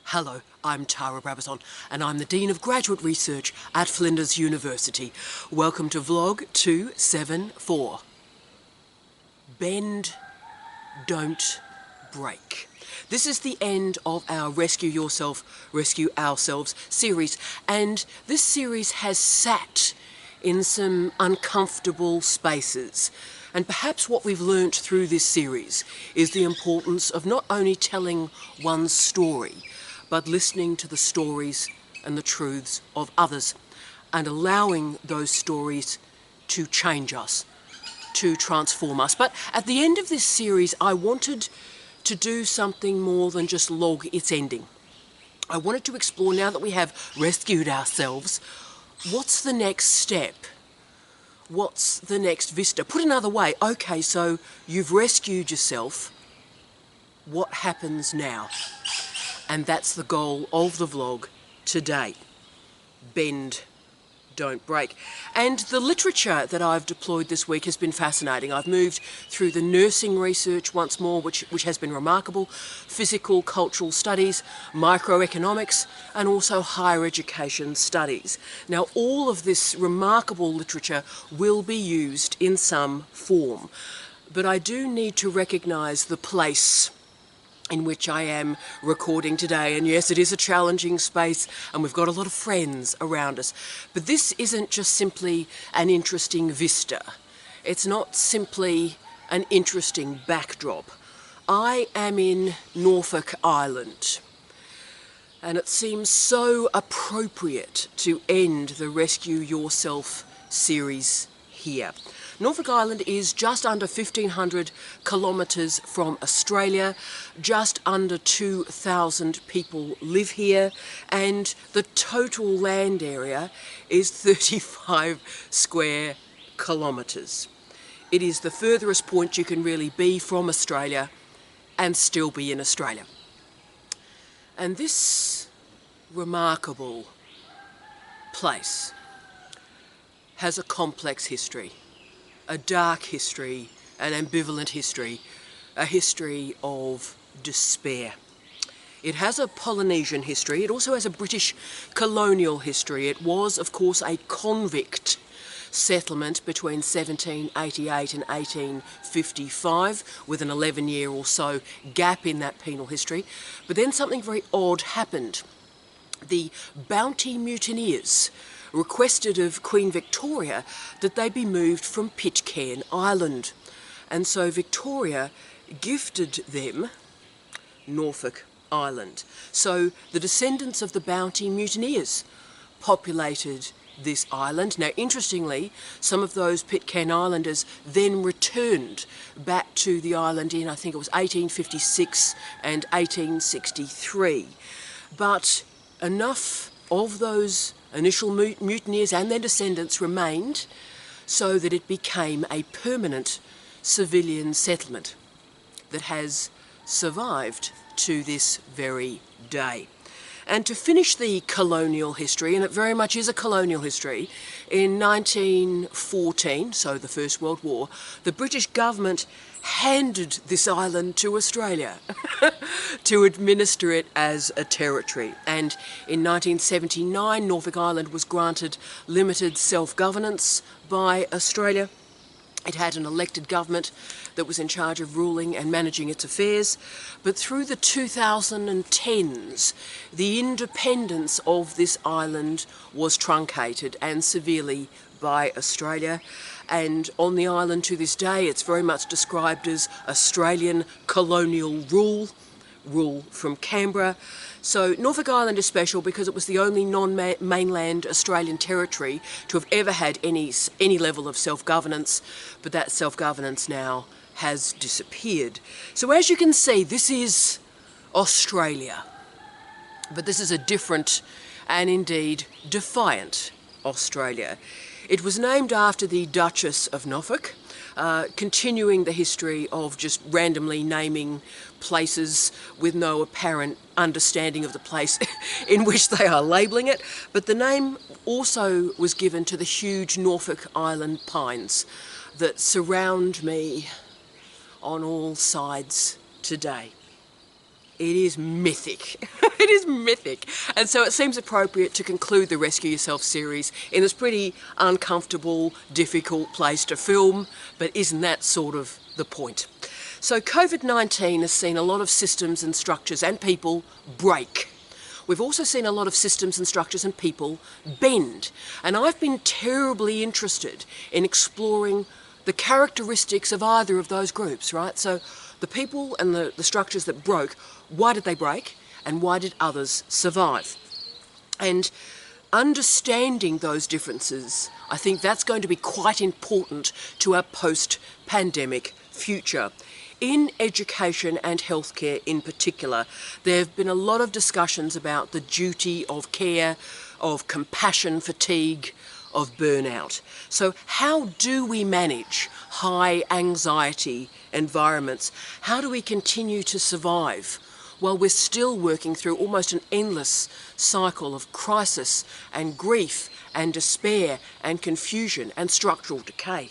Hello, I'm Tara Brabazon and I'm the Dean of Graduate Research at Flinders University. Welcome to Vlog 274. Bend, don't break. This is the end of our Rescue Yourself, Rescue Ourselves series, and this series has sat in some uncomfortable spaces. And perhaps what we've learnt through this series is the importance of not only telling one's story, but listening to the stories and the truths of others and allowing those stories to change us, to transform us. But at the end of this series, I wanted to do something more than just log its ending. I wanted to explore, now that we have rescued ourselves, what's the next step? What's the next vista? Put another way, okay, so you've rescued yourself. What happens now? And that's the goal of the vlog today. Bend, don't break. And the literature that I've deployed this week has been fascinating. I've moved through the nursing research once more, which has been remarkable, physical, cultural studies, microeconomics, and also higher education studies. Now, all of this remarkable literature will be used in some form, but I do need to recognise the place in which I am recording today. And yes, it is a challenging space and we've got a lot of friends around us. But this isn't just simply an interesting vista. It's not simply an interesting backdrop. I am in Norfolk Island, and it seems so appropriate to end the Rescue Yourself series here. Norfolk Island is just under 1,500 kilometres from Australia. Just under 2,000 people live here, and the total land area is 35 square kilometres. It is the furthest point you can really be from Australia and still be in Australia. And this remarkable place has a complex history. A dark history, an ambivalent history, a history of despair. It has a Polynesian history, it also has a British colonial history. It was, of course, a convict settlement between 1788 and 1855, with an 11-year or so gap in that penal history. But then something very odd happened. The Bounty Mutineers requested of Queen Victoria that they be moved from Pitcairn Island. And so Victoria gifted them Norfolk Island. So the descendants of the Bounty Mutineers populated this island. Now, interestingly, some of those Pitcairn Islanders then returned back to the island in, I think it was 1856 and 1863. But enough of those initial mutineers and their descendants remained so that it became a permanent civilian settlement that has survived to this very day. And to finish the colonial history, and it very much is a colonial history, in 1914, so the First World War, the British government handed this island to Australia to administer it as a territory. And in 1979, Norfolk Island was granted limited self-governance by Australia. It had an elected government that was in charge of ruling and managing its affairs. But through the 2010s, the independence of this island was truncated and severely by Australia. And on the island to this day, it's very much described as Australian colonial rule from Canberra. So Norfolk Island is special because it was the only non-mainland Australian territory to have ever had any level of self-governance, but that self-governance now has disappeared. So as you can see, this is Australia, but this is a different and indeed defiant Australia. It was named after the Duchess of Norfolk, continuing the history of just randomly naming places with no apparent understanding of the place in which they are labelling it. But the name also was given to the huge Norfolk Island Pines that surround me on all sides today. It is mythic. It is mythic. And so it seems appropriate to conclude the Rescue Yourself series in this pretty uncomfortable, difficult place to film, but isn't that sort of the point? So COVID-19 has seen a lot of systems and structures and people break. We've also seen a lot of systems and structures and people bend. And I've been terribly interested in exploring the characteristics of either of those groups, right? So the people and the structures that broke, why did they break? And why did others survive? And understanding those differences, I think that's going to be quite important to our post-pandemic future. In education and healthcare in particular, there have been a lot of discussions about the duty of care, of compassion fatigue, of burnout. So how do we manage high anxiety environments? How do we continue to survive while we're still working through almost an endless cycle of crisis and grief and despair and confusion and structural decay?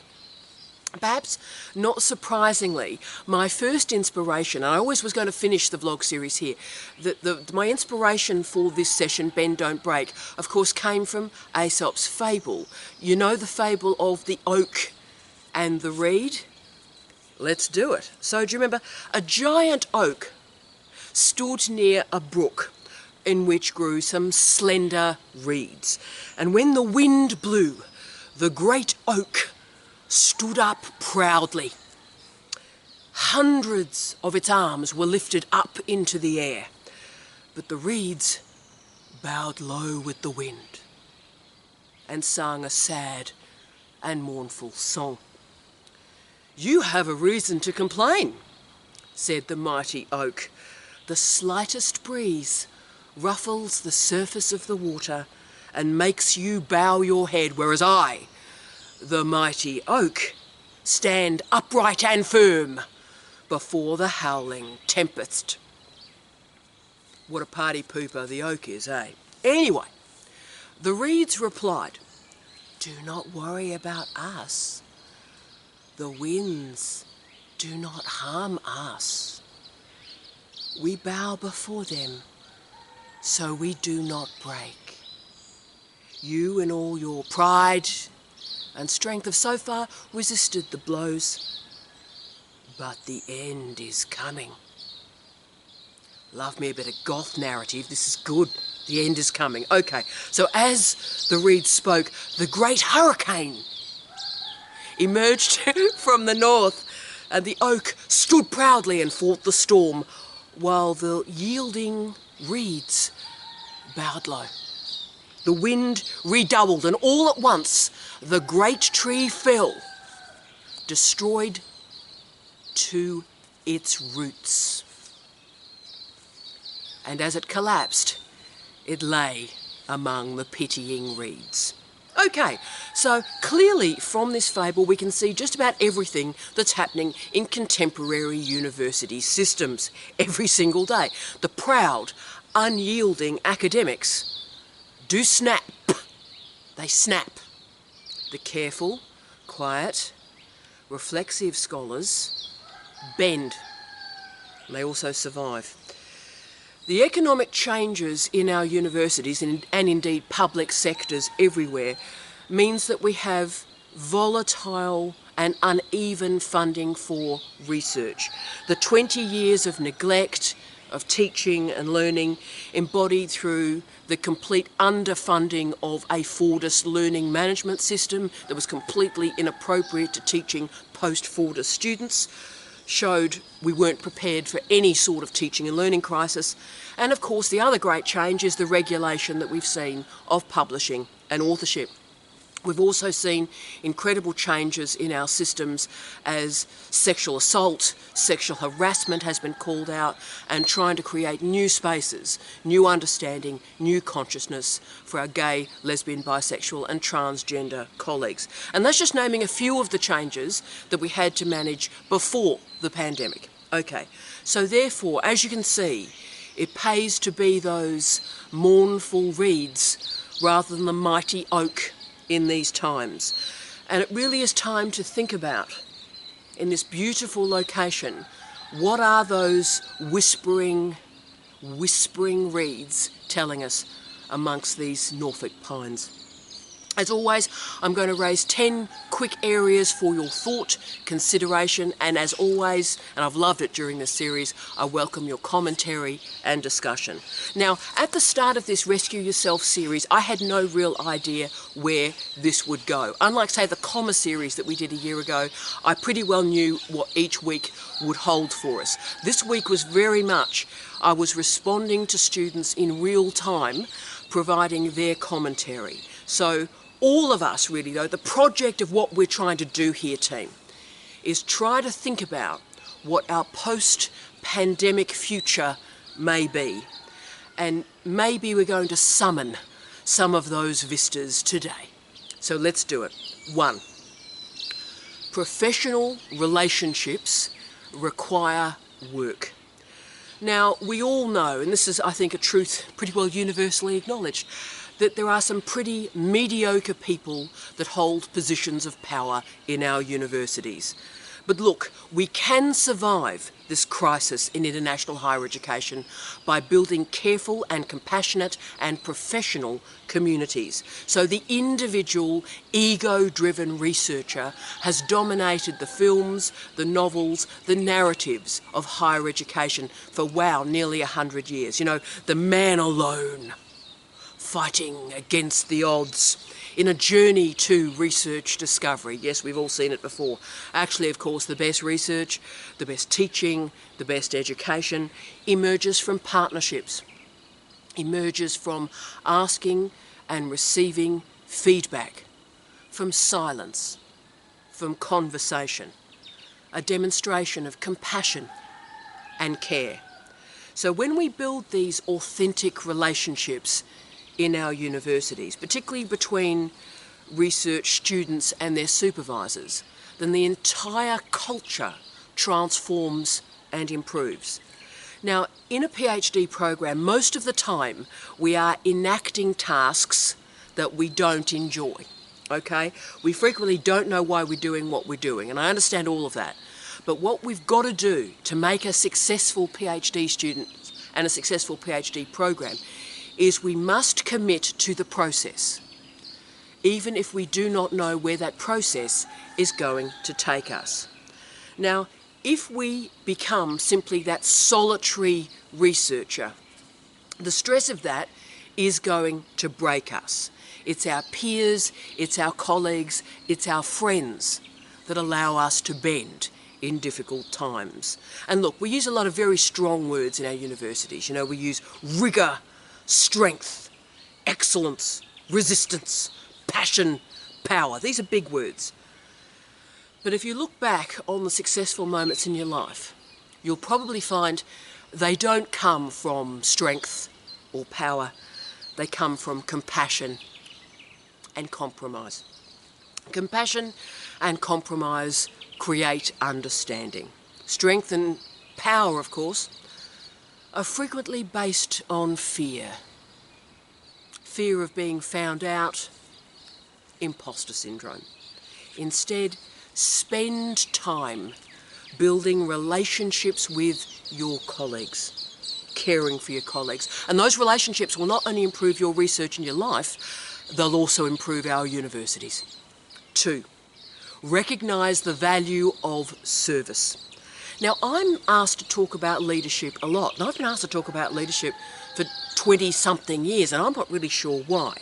Perhaps not surprisingly, my first inspiration, I always was going to finish the vlog series here, my inspiration for this session, Bend Don't Break, of course came from Aesop's fable. You know the fable of the oak and the reed? Let's do it. So do you remember, a giant oak stood near a brook in which grew some slender reeds. And when the wind blew, the great oak stood up proudly. Hundreds of its arms were lifted up into the air, but the reeds bowed low with the wind and sang a sad and mournful song. "You have a reason to complain," said the mighty oak. "The slightest breeze ruffles the surface of the water and makes you bow your head, whereas I, the mighty oak, stand upright and firm before the howling tempest." What a party pooper the oak is, eh? Anyway, the reeds replied, "Do not worry about us. The winds do not harm us. We bow before them, so we do not break. You and all your pride and strength have so far resisted the blows, but the end is coming." Love me a bit of goth narrative, this is good. The end is coming. Okay, so as the reeds spoke, the great hurricane emerged from the north, and the oak stood proudly and fought the storm, while the yielding reeds bowed low. The wind redoubled, and all at once the great tree fell, destroyed to its roots. And as it collapsed, it lay among the pitying reeds. Okay, so clearly from this fable we can see just about everything that's happening in contemporary university systems every single day. The proud, unyielding academics do snap. They snap. The careful, quiet, reflexive scholars bend. They also survive. The economic changes in our universities and indeed public sectors everywhere means that we have volatile and uneven funding for research. The 20 years of neglect of teaching and learning embodied through the complete underfunding of a Fordist learning management system that was completely inappropriate to teaching post-Fordist students showed we weren't prepared for any sort of teaching and learning crisis. And of course the other great change is the regulation that we've seen of publishing and authorship. We've also seen incredible changes in our systems as sexual assault, sexual harassment has been called out, and trying to create new spaces, new understanding, new consciousness for our gay, lesbian, bisexual and transgender colleagues. And that's just naming a few of the changes that we had to manage before the pandemic. Okay, so therefore, as you can see, it pays to be those mournful reeds rather than the mighty oak in these times. And it really is time to think about, in this beautiful location, what are those whispering whispering reeds telling us amongst these Norfolk pines. As always, I'm going to raise 10 quick areas for your thought, consideration, and as always, and I've loved it during this series, I welcome your commentary and discussion. Now, at the start of this Rescue Yourself series, I had no real idea where this would go. Unlike, say, the comma series that we did a year ago, I pretty well knew what each week would hold for us. This week was very much, I was responding to students in real time, providing their commentary. So, all of us really though, the project of what we're trying to do here, team, is try to think about what our post-pandemic future may be. And maybe we're going to summon some of those vistas today. So let's do it. 1. Professional relationships require work. Now, we all know, and this is, I think, a truth pretty well universally acknowledged, that there are some pretty mediocre people that hold positions of power in our universities. But look, we can survive this crisis in international higher education by building careful and compassionate and professional communities. So the individual, ego-driven researcher has dominated the films, the novels, the narratives of higher education for, wow, nearly 100 years. You know, the man alone, fighting against the odds in a journey to research discovery. Yes, we've all seen it before. Actually, of course, the best research, the best teaching, the best education emerges from partnerships, emerges from asking and receiving feedback, from silence, from conversation, a demonstration of compassion and care. So when we build these authentic relationships in our universities, particularly between research students and their supervisors, then the entire culture transforms and improves. Now, in a PhD program, most of the time we are enacting tasks that we don't enjoy, okay? We frequently don't know why we're doing what we're doing, and I understand all of that. But what we've got to do to make a successful PhD student and a successful PhD program is we must commit to the process, even if we do not know where that process is going to take us. Now, if we become simply that solitary researcher, the stress of that is going to break us. It's our peers, it's our colleagues, it's our friends that allow us to bend in difficult times. And look, we use a lot of very strong words in our universities. You know, we use rigour, strength, excellence, resistance, passion, power. These are big words. But if you look back on the successful moments in your life, you'll probably find they don't come from strength or power. They come from compassion and compromise. Compassion and compromise create understanding. Strength and power, of course, are frequently based on fear. Fear of being found out, imposter syndrome. Instead, spend time building relationships with your colleagues, caring for your colleagues. And those relationships will not only improve your research and your life, they'll also improve our universities. 2, recognise the value of service. Now, I'm asked to talk about leadership a lot, and I've been asked to talk about leadership for 20-something years, and I'm not really sure why.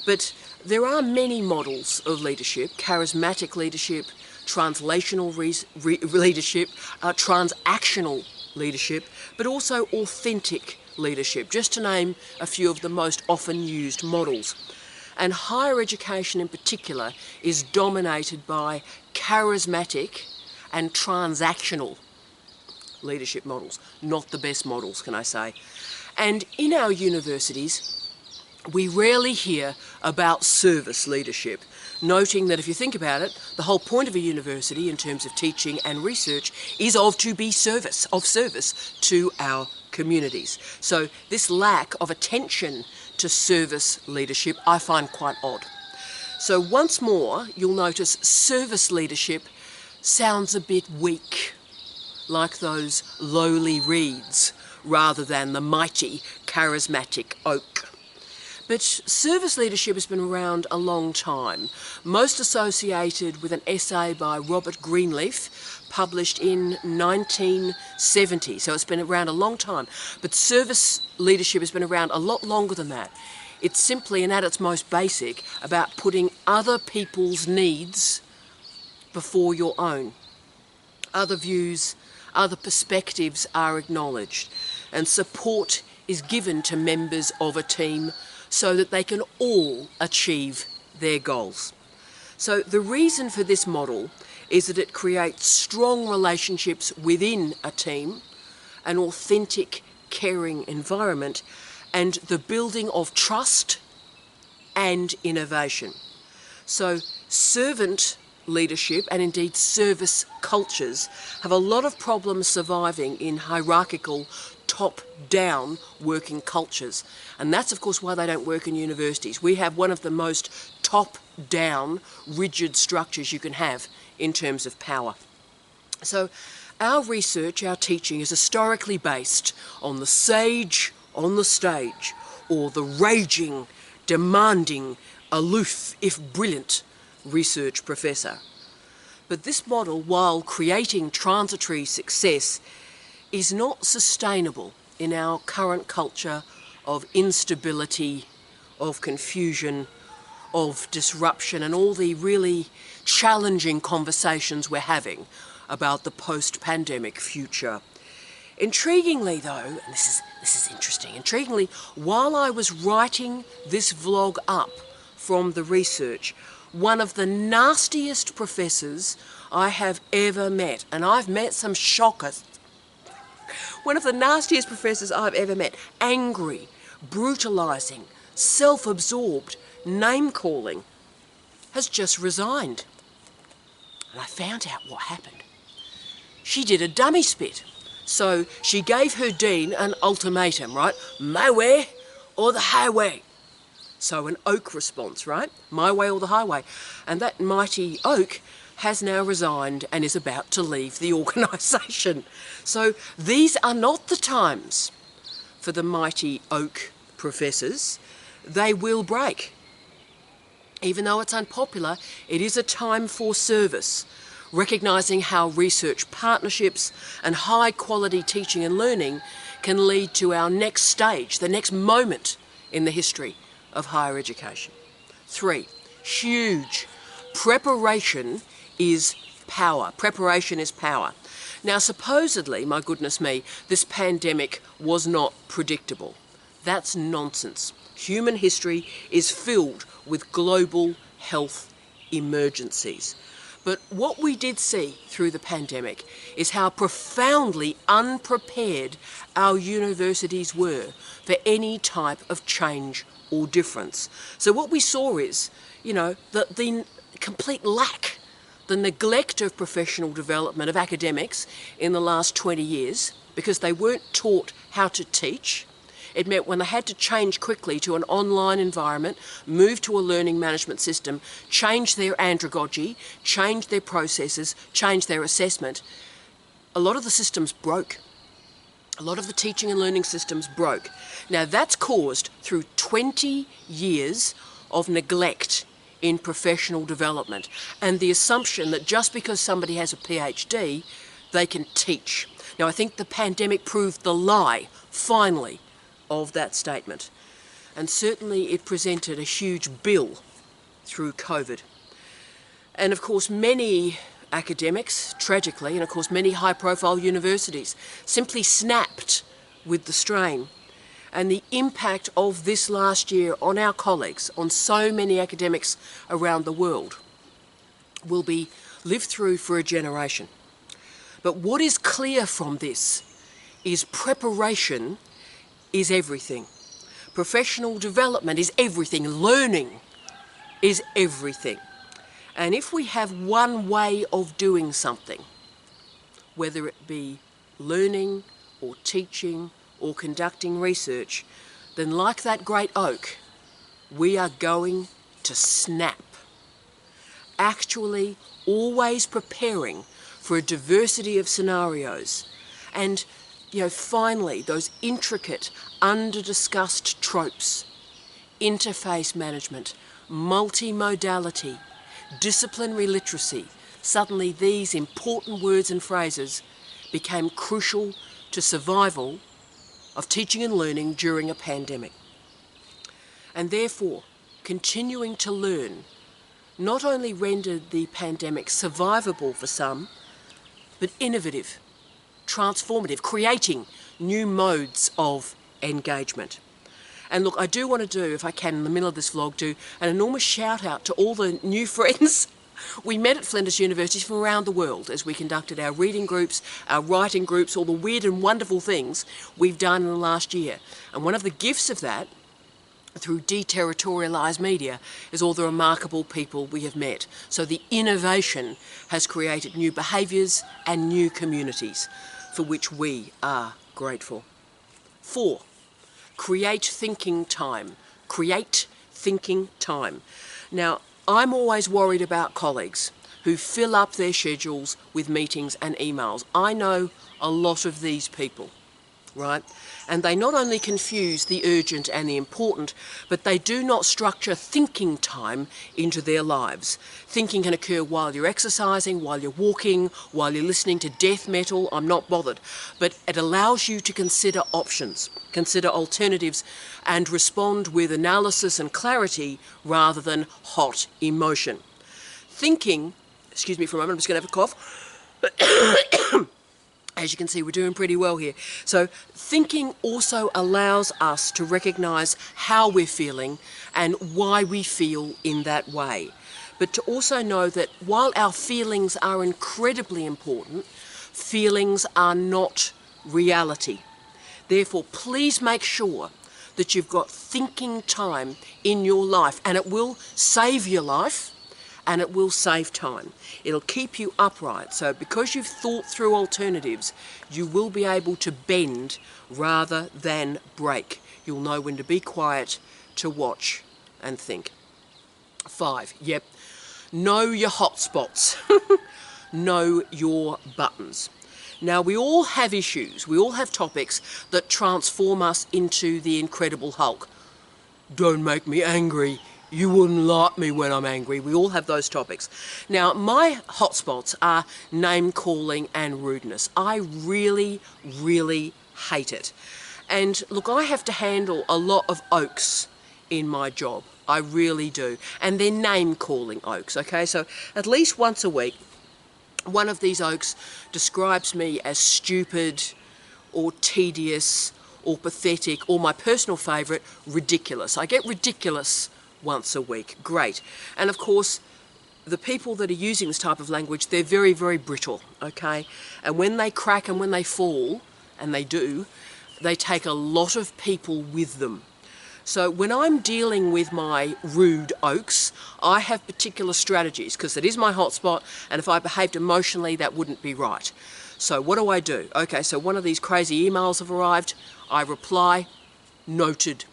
But there are many models of leadership: charismatic leadership, translational leadership, transactional leadership, but also authentic leadership, just to name a few of the most often used models. And higher education in particular is dominated by charismatic and transactional leadership models. Not the best models, can I say. And in our universities, we rarely hear about service leadership, noting that if you think about it, the whole point of a university in terms of teaching and research is to be of service to our communities. So this lack of attention to service leadership I find quite odd. So once more, you'll notice service leadership sounds a bit weak, like those lowly reeds rather than the mighty, charismatic oak. But service leadership has been around a long time, most associated with an essay by Robert Greenleaf, published in 1970. So it's been around a long time. But service leadership has been around a lot longer than that. It's simply, and at its most basic, about putting other people's needs before your own. Other views, other perspectives are acknowledged, and support is given to members of a team so that they can all achieve their goals. So the reason for this model is that it creates strong relationships within a team, an authentic, caring environment, and the building of trust and innovation. So servant leadership, and indeed service cultures, have a lot of problems surviving in hierarchical, top-down working cultures. And that's of course why they don't work in universities. We have one of the most top-down, rigid structures you can have in terms of power. So our research, our teaching, is historically based on the sage on the stage, or the raging, demanding, aloof, if brilliant, research professor. But this model, while creating transitory success, is not sustainable in our current culture of instability, of confusion, of disruption, and all the really challenging conversations we're having about the post-pandemic future. Intriguingly though, and this is interesting, intriguingly, while I was writing this vlog up from the research, one of the nastiest professors I have ever met, and I've met some shockers, one of the nastiest professors I've ever met, angry, brutalising, self-absorbed, name-calling, has just resigned. And I found out what happened. She did a dummy spit. So she gave her dean an ultimatum, right? My way or the highway. So an oak response, right? My way or the highway. And that mighty oak has now resigned and is about to leave the organisation. So these are not the times for the mighty oak professors. They will break. Even though it's unpopular, it is a time for service, recognising how research partnerships and high quality teaching and learning can lead to our next stage, the next moment in the history of higher education. 3, huge, preparation is power. Preparation is power. Now supposedly, my goodness me, this pandemic was not predictable. That's nonsense. Human history is filled with global health emergencies. But what we did see through the pandemic is how profoundly unprepared our universities were for any type of change or difference. So what we saw is, the complete lack, the neglect of professional development of academics in the last 20 years because they weren't taught how to teach. It meant when they had to change quickly to an online environment, move to a learning management system, change their andragogy, change their processes, change their assessment, a lot of the systems broke. A lot of the teaching and learning systems broke. Now that's caused through 20 years of neglect in professional development and the assumption that just because somebody has a PhD, they can teach. Now I think the pandemic proved the lie, finally, of that statement. And certainly it presented a huge bill through COVID. And of course many academics, tragically, and of course many high-profile universities simply snapped with the strain. And the impact of this last year on our colleagues, on so many academics around the world, will be lived through for a generation. But what is clear from this is preparation is everything. Professional development is everything. Learning is everything. And if we have one way of doing something, whether it be learning or teaching or conducting research, then like that great oak, we are going to snap. Actually, always preparing for a diversity of scenarios and finally, those intricate, under-discussed tropes, interface management, multimodality, disciplinary literacy, suddenly these important words and phrases became crucial to survival of teaching and learning during a pandemic. And therefore, continuing to learn not only rendered the pandemic survivable for some, but innovative, transformative, creating new modes of engagement. And look, I do want to do, if I can, in the middle of this vlog, do an enormous shout out to all the new friends we met at Flinders University from around the world as we conducted our reading groups, our writing groups, all the weird and wonderful things we've done in the last year. And one of the gifts of that, through deterritorialised media, is all the remarkable people we have met. So the innovation has created new behaviours and new communities for which we are grateful. 4. Create thinking time. Create thinking time. Now, I'm always worried about colleagues who fill up their schedules with meetings and emails. I know a lot of these people, right? And they not only confuse the urgent and the important, but they do not structure thinking time into their lives. Thinking can occur while you're exercising, while you're walking, while you're listening to death metal. I'm not bothered. But it allows you to consider options, consider alternatives, and respond with analysis and clarity rather than hot emotion. Thinking, excuse me for a moment, I'm just going to have a cough. As you can see, we're doing pretty well here. So thinking also allows us to recognise how we're feeling and why we feel in that way. But to also know that while our feelings are incredibly important, feelings are not reality. Therefore, please make sure that you've got thinking time in your life, and it will save your life and it will save time. It'll keep you upright. So because you've thought through alternatives, you will be able to bend rather than break. You'll know when to be quiet, to watch and think. 5, yep, know your hotspots. Know your buttons. Now, we all have issues, we all have topics that transform us into the Incredible Hulk. Don't make me angry. You wouldn't like me when I'm angry. We all have those topics. Now, my hotspots are name-calling and rudeness. I really, really hate it. And look, I have to handle a lot of oaks in my job. I really do. And they're name-calling oaks, okay? So at least once a week, one of these oaks describes me as stupid or tedious or pathetic, or my personal favourite, ridiculous. I get ridiculous once a week. Great. And of course, the people that are using this type of language, they're very, very brittle, okay? And when they crack and when they fall, and they do, they take a lot of people with them. So when I'm dealing with my rude oaks, I have particular strategies, because it is my hotspot, and if I behaved emotionally, that wouldn't be right. So what do? Okay, so one of these crazy emails have arrived. I reply, noted.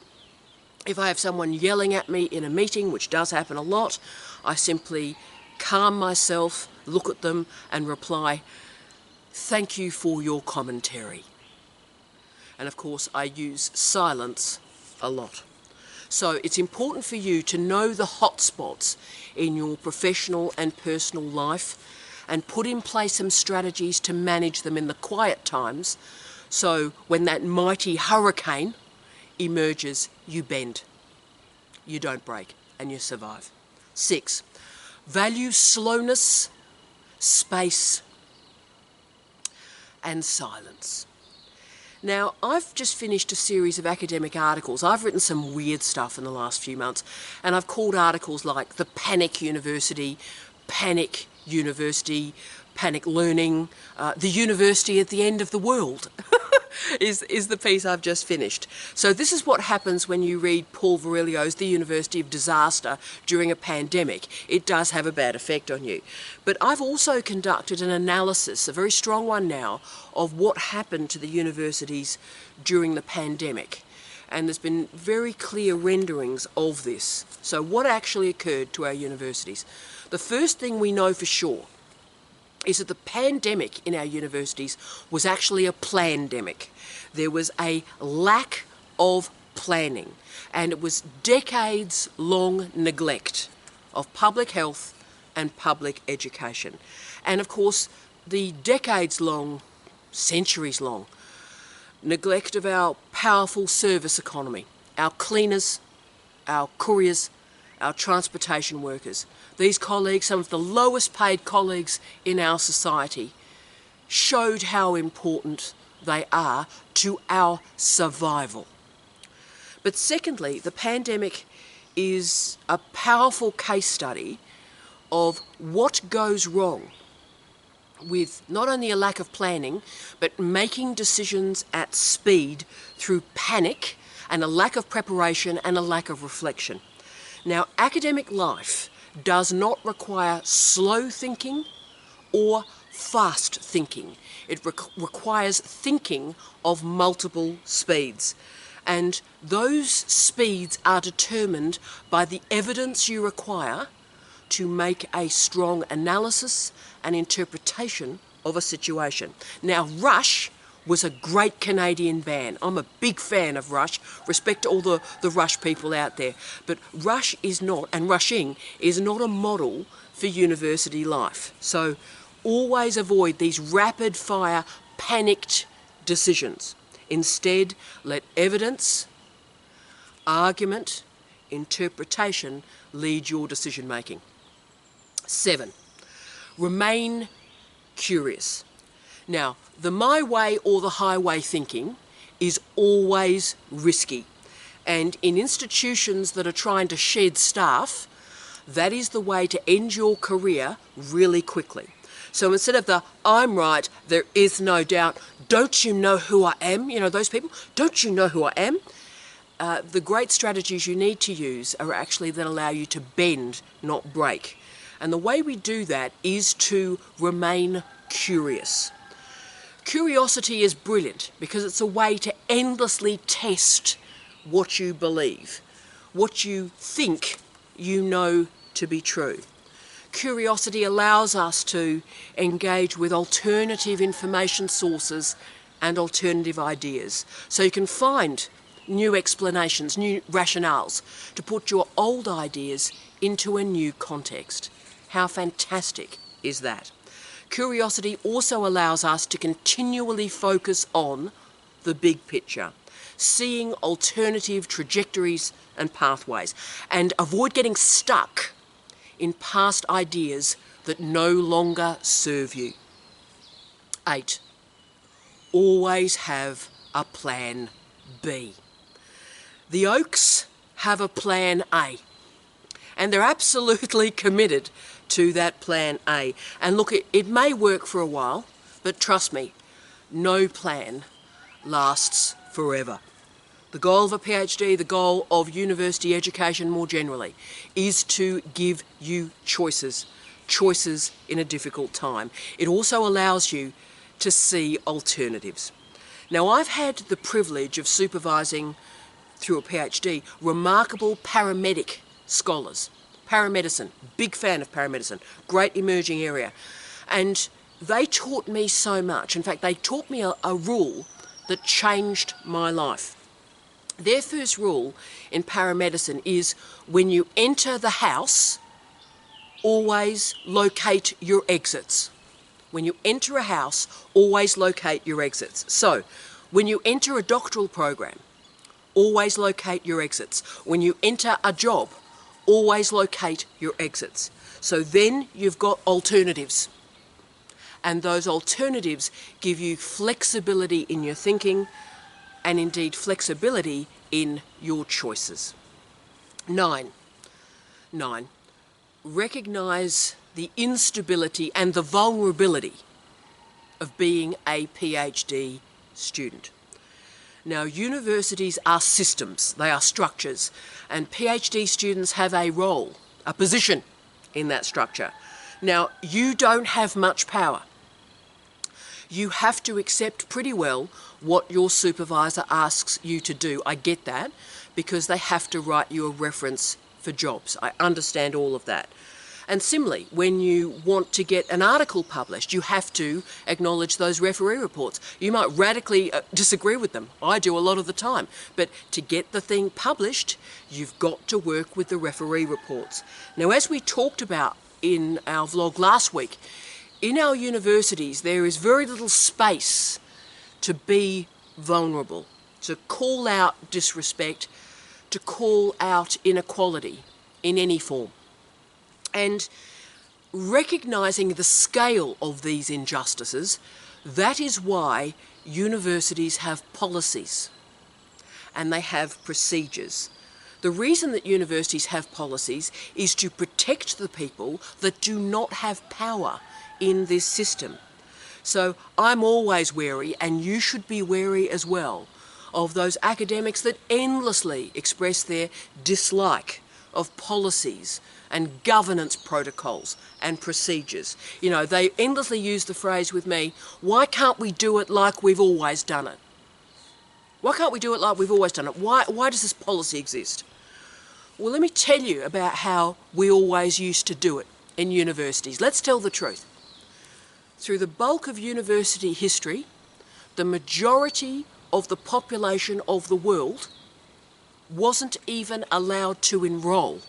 If I have someone yelling at me in a meeting, which does happen a lot, I simply calm myself, look at them and reply, thank you for your commentary. And of course, I use silence a lot. So it's important for you to know the hotspots in your professional and personal life and put in place some strategies to manage them in the quiet times, so when that mighty hurricane emerges, you bend, you don't break, and you survive. 6, value slowness, space, and silence. Now, I've just finished a series of academic articles. I've written some weird stuff in the last few months, and I've called articles like The Panic University, Panic University, Panic Learning, The University at the End of the World. is the piece I've just finished. So this is what happens when you read Paul Virilio's The University of Disaster during a pandemic. It does have a bad effect on you. But I've also conducted an analysis, a very strong one now, of what happened to the universities during the pandemic. And there's been very clear renderings of this. So what actually occurred to our universities? The first thing we know for sure is that the pandemic in our universities was actually a plandemic. There was a lack of planning, and it was decades-long neglect of public health and public education. And of course, the decades-long, centuries-long neglect of our powerful service economy, our cleaners, our couriers, our transportation workers. These colleagues, some of the lowest paid colleagues in our society, showed how important they are to our survival. But secondly, the pandemic is a powerful case study of what goes wrong with not only a lack of planning, but making decisions at speed through panic and a lack of preparation and a lack of reflection. Now, academic life does not require slow thinking or fast thinking. It requires thinking of multiple speeds. And those speeds are determined by the evidence you require to make a strong analysis and interpretation of a situation. Now, Rush was a great Canadian band. I'm a big fan of Rush. Respect to all the Rush people out there. But Rush is not, and rushing is not a model for university life. So always avoid these rapid fire, panicked decisions. Instead, let evidence, argument, interpretation lead your decision making. 7, remain curious. Now, the my way or the highway thinking is always risky. And in institutions that are trying to shed staff, that is the way to end your career really quickly. So instead of the I'm right, there is no doubt, don't you know who I am? You know, those people, don't you know who I am? The great strategies you need to use are actually that allow you to bend, not break. And the way we do that is to remain curious. Curiosity is brilliant because it's a way to endlessly test what you believe, what you think you know to be true. Curiosity allows us to engage with alternative information sources and alternative ideas. So you can find new explanations, new rationales to put your old ideas into a new context. How fantastic is that? Curiosity also allows us to continually focus on the big picture, seeing alternative trajectories and pathways, and avoid getting stuck in past ideas that no longer serve you. 8, always have a plan B. The Oaks have a plan A, and they're absolutely committed to that plan A. And look, it may work for a while, but trust me, no plan lasts forever. The goal of a PhD, the goal of university education more generally, is to give you choices in a difficult time. It also allows you to see alternatives. Now, I've had the privilege of supervising, through a PhD, remarkable paramedic scholars. Paramedicine, big fan of paramedicine, great emerging area. And they taught me so much. In fact, they taught me a rule that changed my life. Their first rule in paramedicine is when you enter the house, always locate your exits. When you enter a house, always locate your exits. So, when you enter a doctoral program, always locate your exits. When you enter a job, always locate your exits. So then you've got alternatives. And those alternatives give you flexibility in your thinking and indeed flexibility in your choices. 9, recognise the instability and the vulnerability of being a PhD student. Now, universities are systems, they are structures, and PhD students have a role, a position in that structure. Now, you don't have much power. You have to accept pretty well what your supervisor asks you to do. I get that, because they have to write you a reference for jobs. I understand all of that. And similarly, when you want to get an article published, you have to acknowledge those referee reports. You might radically disagree with them. I do a lot of the time. But to get the thing published, you've got to work with the referee reports. Now, as we talked about in our vlog last week, in our universities, there is very little space to be vulnerable, to call out disrespect, to call out inequality in any form. And recognising the scale of these injustices, that is why universities have policies and they have procedures. The reason that universities have policies is to protect the people that do not have power in this system. So I'm always wary, and you should be wary as well, of those academics that endlessly express their dislike of policies and governance protocols and procedures. You know, they endlessly use the phrase with me, why can't we do it like we've always done it? Why can't we do it like we've always done it? Why does this policy exist? Well, let me tell you about how we always used to do it in universities. Let's tell the truth. Through the bulk of university history, the majority of the population of the world wasn't even allowed to enrol,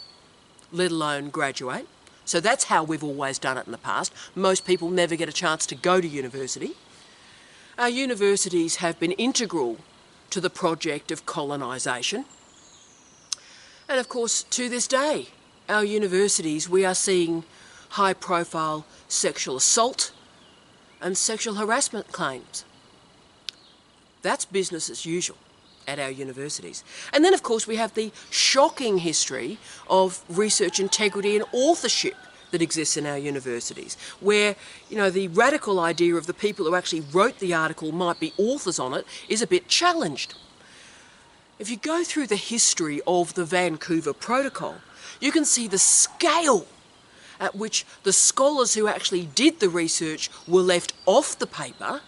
let alone graduate. So that's how we've always done it in the past. Most people never get a chance to go to university. Our universities have been integral to the project of colonisation. And of course, to this day, our universities, we are seeing high-profile sexual assault and sexual harassment claims. That's business as usual at our universities. And then, of course, we have the shocking history of research integrity and authorship that exists in our universities, where, you know, the radical idea of the people who actually wrote the article might be authors on it is a bit challenged. If you go through the history of the Vancouver Protocol, you can see the scale at which the scholars who actually did the research were left off the paper,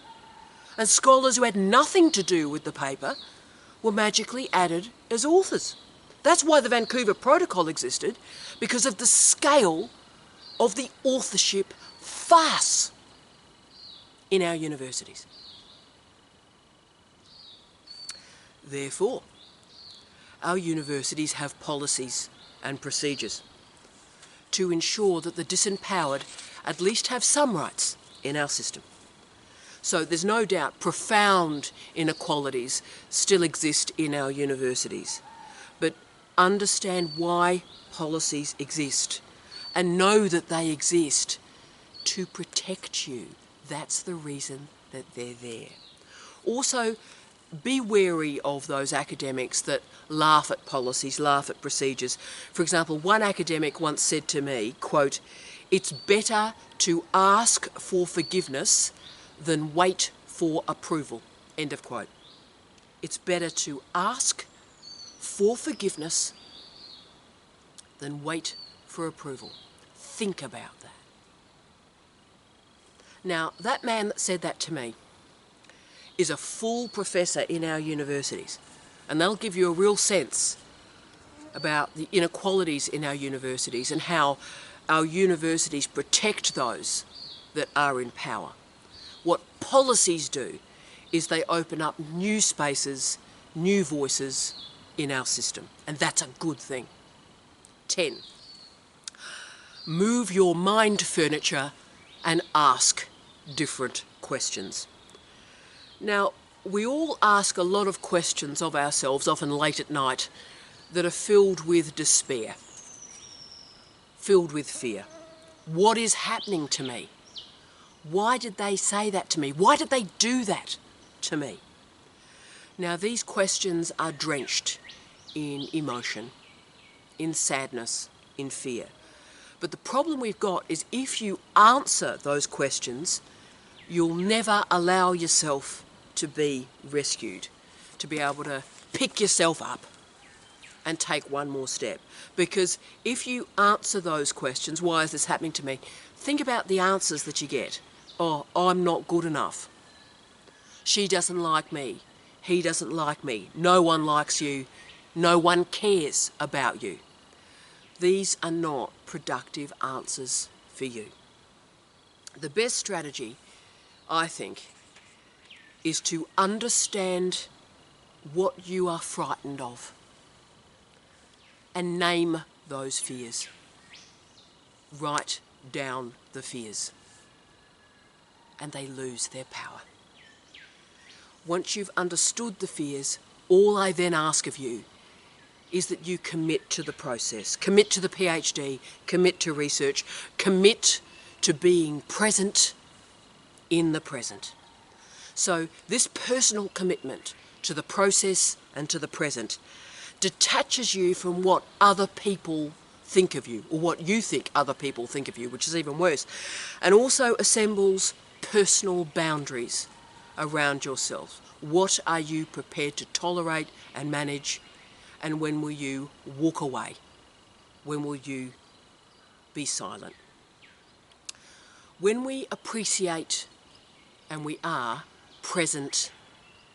and scholars who had nothing to do with the paper were magically added as authors. That's why the Vancouver Protocol existed, because of the scale of the authorship farce in our universities. Therefore, our universities have policies and procedures to ensure that the disempowered at least have some rights in our system. So there's no doubt profound inequalities still exist in our universities. But understand why policies exist and know that they exist to protect you. That's the reason that they're there. Also, be wary of those academics that laugh at policies, laugh at procedures. For example, one academic once said to me, quote, "It's better to ask for forgiveness than wait for approval," end of quote. It's better to ask for forgiveness than wait for approval. Think about that. Now, that man that said that to me is a full professor in our universities, and they'll give you a real sense about the inequalities in our universities and how our universities protect those that are in power. What policies do is they open up new spaces, new voices in our system, and that's a good thing. 10. Move your mind furniture and ask different questions. Now, we all ask a lot of questions of ourselves, often late at night, that are filled with despair, filled with fear. What is happening to me? Why did they say that to me? Why did they do that to me? Now, these questions are drenched in emotion, in sadness, in fear. But the problem we've got is if you answer those questions, you'll never allow yourself to be rescued, to be able to pick yourself up and take one more step. Because if you answer those questions, why is this happening to me? Think about the answers that you get. Oh, I'm not good enough. She doesn't like me. He doesn't like me. No one likes you. No one cares about you. these are not productive answers for you. The best strategy, I think, is to understand what you are frightened of and name those fears. Write down the fears and they lose their power. Once you've understood the fears, all I then ask of you is that you commit to the process, commit to the PhD, commit to research, commit to being present in the present. So this personal commitment to the process and to the present detaches you from what other people think of you, or what you think other people think of you, which is even worse, and also assembles personal boundaries around yourself. What are you prepared to tolerate and manage, and when will you walk away? When will you be silent? When we appreciate and we are present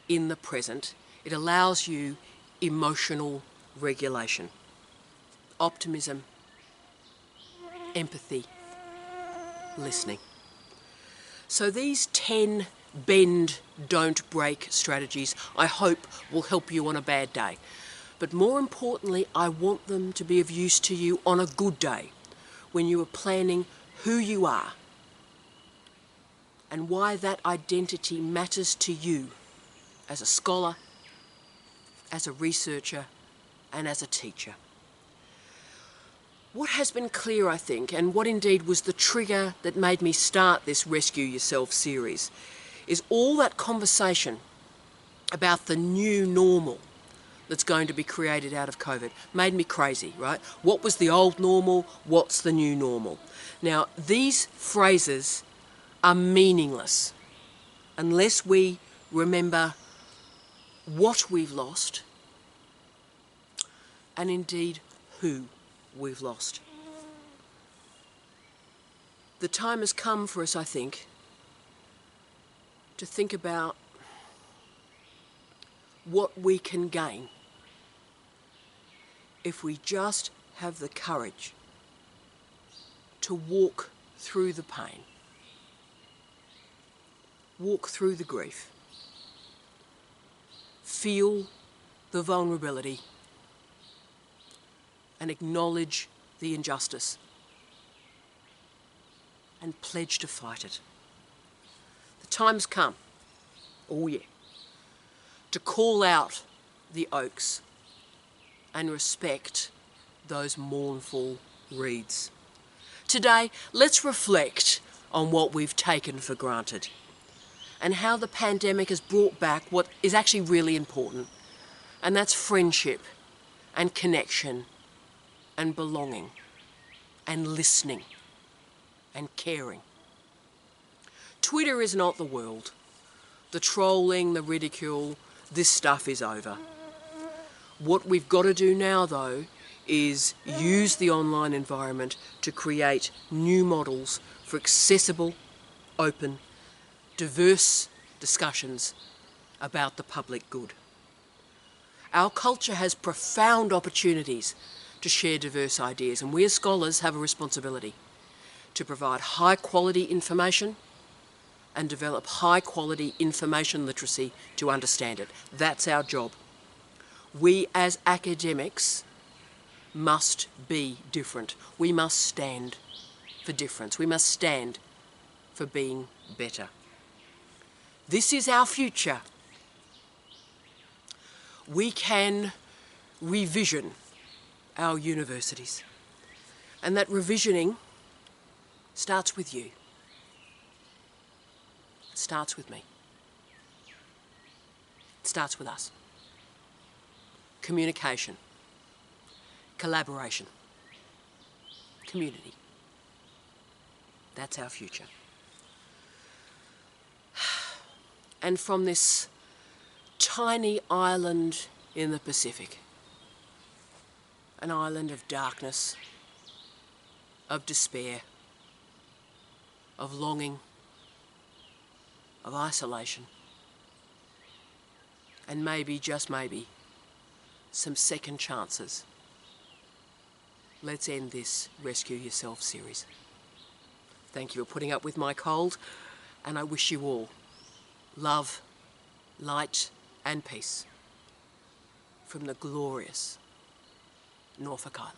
in the present, it allows you emotional regulation, optimism, empathy, listening. So these 10 bend, don't break strategies, I hope, will help you on a bad day. But more importantly, I want them to be of use to you on a good day, when you are planning who you are and why that identity matters to you as a scholar, as a researcher, and as a teacher. What has been clear, I think, and what indeed was the trigger that made me start this Rescue Yourself series, is all that conversation about the new normal that's going to be created out of COVID made me crazy, right? What was the old normal? What's the new normal? Now, these phrases are meaningless unless we remember what we've lost and indeed who we've lost. The time has come for us, I think, to think about what we can gain if we just have the courage to walk through the pain, walk through the grief, feel the vulnerability, and acknowledge the injustice, and pledge to fight it. The time's come, oh yeah, to call out the oaks and respect those mournful reeds. Today, let's reflect on what we've taken for granted and how the pandemic has brought back what is actually really important, and that's friendship and connection and belonging and listening and caring. Twitter is not the world. The trolling, the ridicule, this stuff is over. What we've got to do now, though, is use the online environment to create new models for accessible, open, diverse discussions about the public good. Our culture has profound opportunities to share diverse ideas, and we as scholars have a responsibility to provide high-quality information and develop high-quality information literacy to understand it. That's our job. We as academics must be different. We must stand for difference. We must stand for being better. This is our future. We can revision our universities, and that revisioning starts with you. It starts with me. It starts with us. Communication, collaboration, community. That's our future. And from this tiny island in the Pacific, an island of darkness, of despair, of longing, of isolation, and maybe, just maybe, some second chances. let's end this Rescue Yourself series. Thank you for putting up with my cold, and I wish you all love, light and peace from the glorious Norfolk Island.